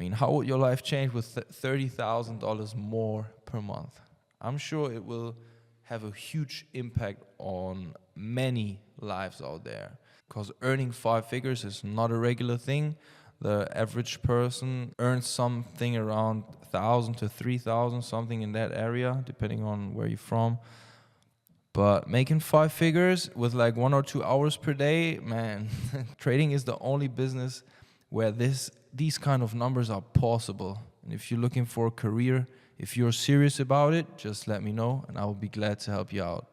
mean, how would your life change with $30,000 more per month? I'm sure it will have a huge impact on many lives out there, because earning 5 figures is not a regular thing. The average person earns something around 1,000 to 3,000, something in that area, depending on where you're from. But making 5 figures with like 1 or 2 hours per day, man, trading is the only business where these kind of numbers are possible. And if you're looking for a career, if you're serious about it, just let me know and I will be glad to help you out.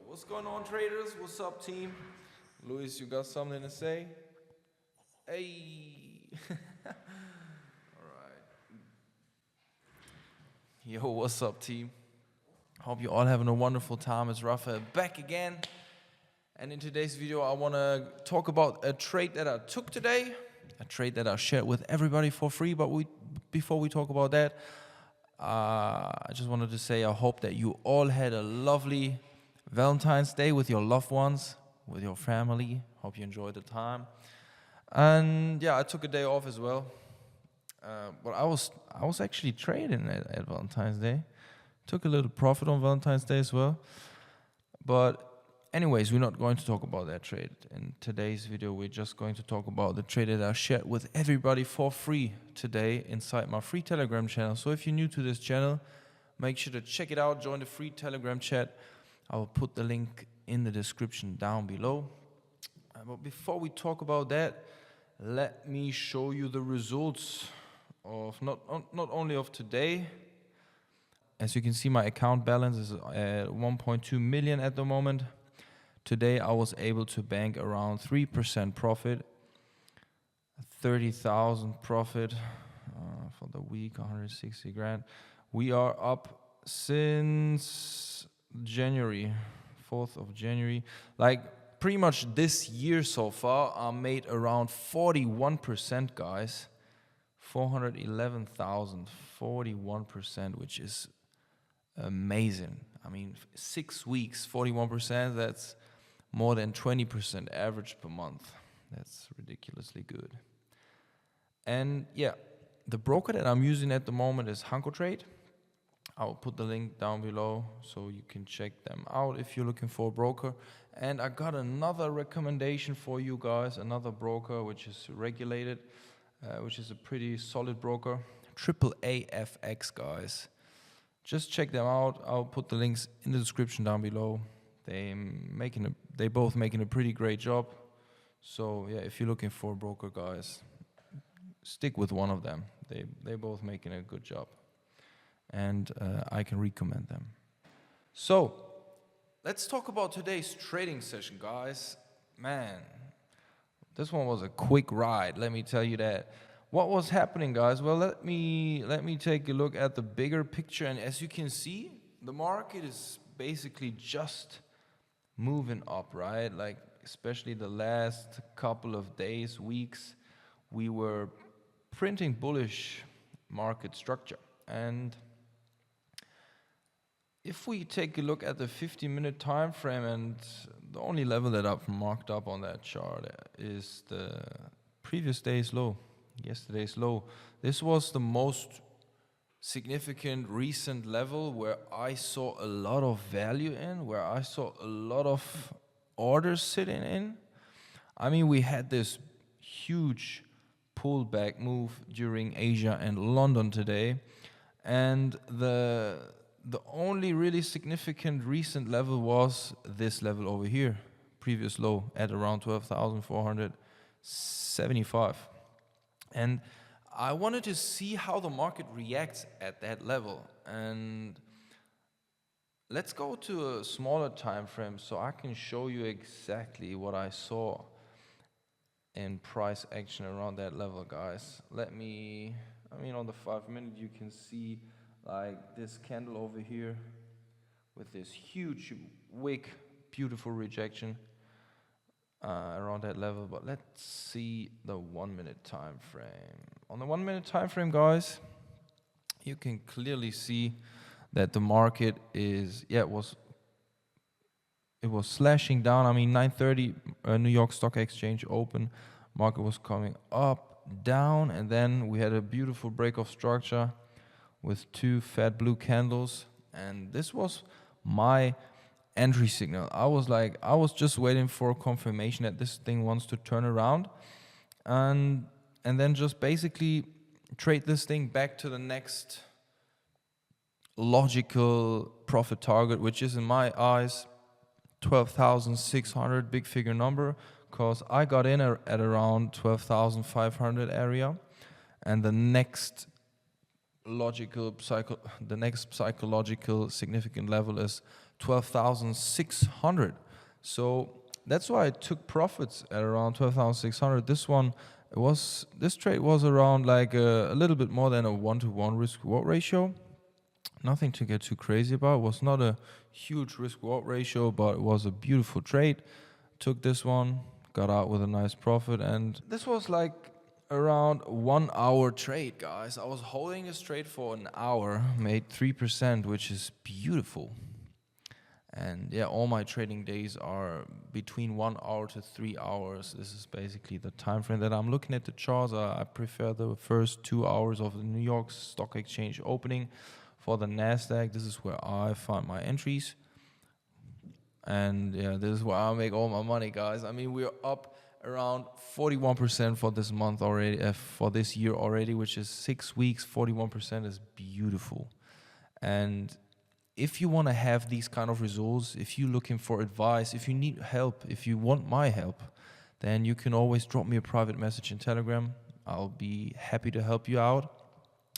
What's going on, traders? What's up, team? Luis, you got something to say? Hey! Alright. Yo, what's up, team? Hope you're all having a wonderful time. It's Raphael back again. And in today's video, I want to talk about a trade that I took today. A trade that I shared with everybody for free. But before we talk about that, I just wanted to say I hope that you all had a lovely Valentine's Day with your loved ones, with your family. Hope you enjoyed the time. And yeah, I took a day off as well. But I was actually trading at Valentine's Day. Took a little profit on Valentine's Day as well. But anyways, we're not going to talk about that trade. In today's video, we're just going to talk about the trade that I shared with everybody for free today inside my free Telegram channel. So if you're new to this channel, make sure to check it out. Join the free Telegram chat. I will put the link in the description down below. But before we talk about that, let me show you the results of not only of today. As you can see, my account balance is at 1.2 million at the moment. Today I was able to bank around 3% profit, 30,000 profit for the week, 160 grand. We are up since January, 4th of January. Like pretty much this year so far, I made around 41%, guys. 411,000, 41%, which is amazing. I mean, 6 weeks, 41%, that's more than 20% average per month. That's ridiculously good. And yeah, the broker that I'm using at the moment is Trade. I'll put the link down below so you can check them out if you're looking for a broker. And I got another recommendation for you guys, another broker which is regulated, which is a pretty solid broker, AAAFX, guys. Just check them out. I'll put the links in the description down below. They both making a pretty great job. So yeah, if you're looking for a broker, guys, stick with one of them. They both making a good job, and I can recommend them. So let's talk about today's trading session, guys. Man, this one was a quick ride. Let me tell you that. What was happening, guys? Well, let me take a look at the bigger picture. And as you can see, the market is basically just moving up, right? Like, especially the last couple of days, weeks, we were printing bullish market structure. And if we take a look at the 50-minute time frame, and the only level that I've marked up on that chart is the previous day's low. Yesterday's low. This was the most significant recent level where I saw a lot of value in, where I saw a lot of orders sitting in. I mean, we had this huge pullback move during Asia and London today, and the only really significant recent level was this level over here, previous low at around 12,475. And I wanted to see how the market reacts at that level. And let's go to a smaller time frame so I can show you exactly what I saw in price action around that level, guys. On the 5 minute, you can see like this candle over here with this huge wick, beautiful rejection around that level. But let's see the 1 minute time frame. On the 1 minute time frame, guys, you can clearly see that the market is, it was slashing down. I mean, 9:30 New York Stock Exchange open, market was coming up, down, and then we had a beautiful break of structure with 2 fat blue candles, and this was my entry signal. I was just waiting for confirmation that this thing wants to turn around, and then just basically trade this thing back to the next logical profit target, which is in my eyes 12,600, big figure number, because I got in at around 12,500 area, and the next psychological significant level is 12,600. So that's why I took profits at around 12,600. This trade was around like a little bit more than a 1-to-1 risk reward ratio. Nothing to get too crazy about. It was not a huge risk reward ratio, but it was a beautiful trade. Took this one, got out with a nice profit, and this was like around 1 hour trade, guys. I was holding this trade for an hour, made 3%, which is beautiful. And yeah, all my trading days are between 1 hour to 3 hours. This is basically the time frame that I'm looking at the charts. I prefer the first 2 hours of the New York Stock Exchange opening. For the Nasdaq, this is where I find my entries. And yeah, this is where I make all my money, guys. I mean, we're up around 41% for this month already, for this year already, which is 6 weeks. 41% is beautiful. And if you want to have these kind of results, if you're looking for advice, if you need help, if you want my help, then you can always drop me a private message in Telegram. I'll be happy to help you out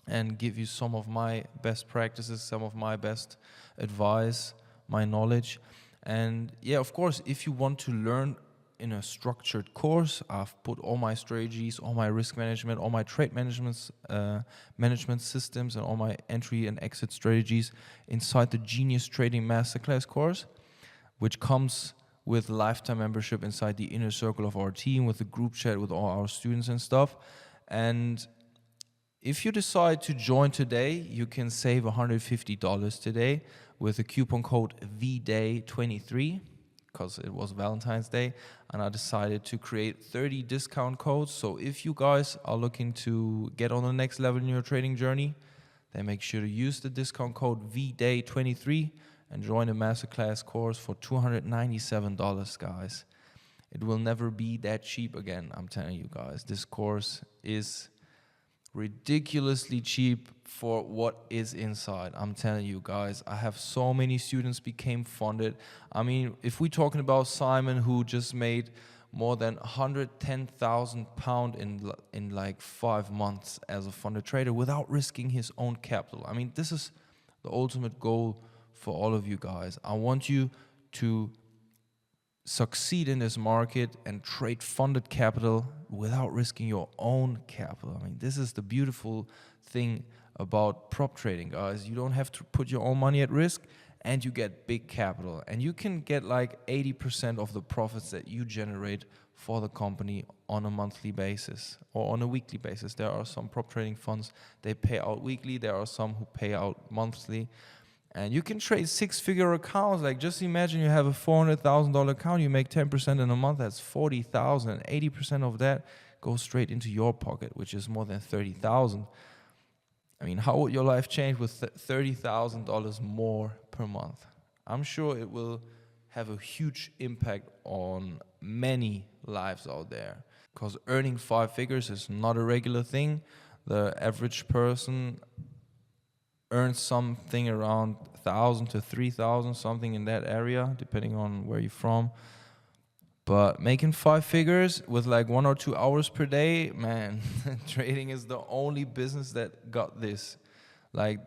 and give you some of my best practices, some of my best advice, my knowledge. And yeah, of course, if you want to learn in a structured course, I've put all my strategies, all my risk management, all my trade management systems, and all my entry and exit strategies inside the Genius Trading Masterclass course, which comes with lifetime membership inside the inner circle of our team, with the group chat with all our students and stuff. And if you decide to join today, you can save $150 today with the coupon code VDAY23, because it was Valentine's Day, and I decided to create 30 discount codes. So if you guys are looking to get on the next level in your trading journey, then make sure to use the discount code VDAY23 and join the masterclass course for $297, guys. It will never be that cheap again, I'm telling you guys. This course is ridiculously cheap for what is inside. I'm telling you guys, I have so many students became funded. I mean, if we're talking about Simon, who just made more than £110,000 in like 5 months as a funded trader without risking his own capital. I mean, this is the ultimate goal for all of you guys. I want you to succeed in this market and trade funded capital without risking your own capital. I mean, this is the beautiful thing about prop trading, guys. You don't have to put your own money at risk, and you get big capital, and you can get like 80% of the profits that you generate for the company on a monthly basis or on a weekly basis. There are some prop trading funds, they pay out weekly. There are some who pay out monthly. And you can trade 6-figure accounts. Like, just imagine you have a $400,000 account, you make 10% in a month, that's $40,000. 80% of that goes straight into your pocket, which is more than $30,000. I mean, how would your life change with $30,000 more per month? I'm sure it will have a huge impact on many lives out there, because earning 5 figures is not a regular thing. The average person earns something around 1,000 to 3,000, something in that area, depending on where you're from. But making 5 figures with like 1 or 2 hours per day, man, trading is the only business that got this. Like,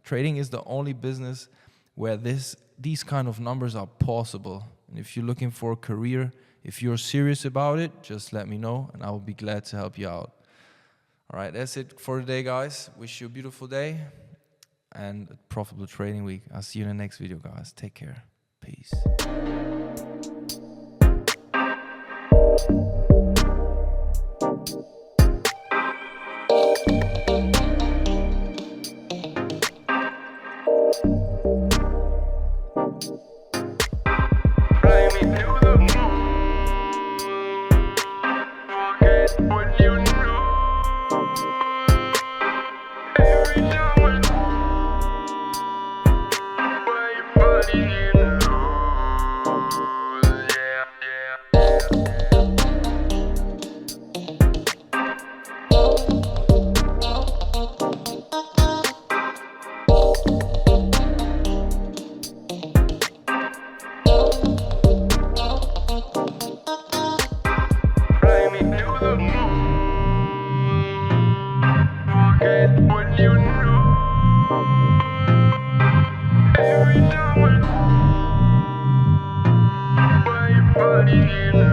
trading is the only business where these kind of numbers are possible. And if you're looking for a career, if you're serious about it, just let me know and I will be glad to help you out. All right, that's it for today, guys. Wish you a beautiful day. and a profitable trading week. I'll see you in the next video, guys. Take care. Peace. Every time I, why you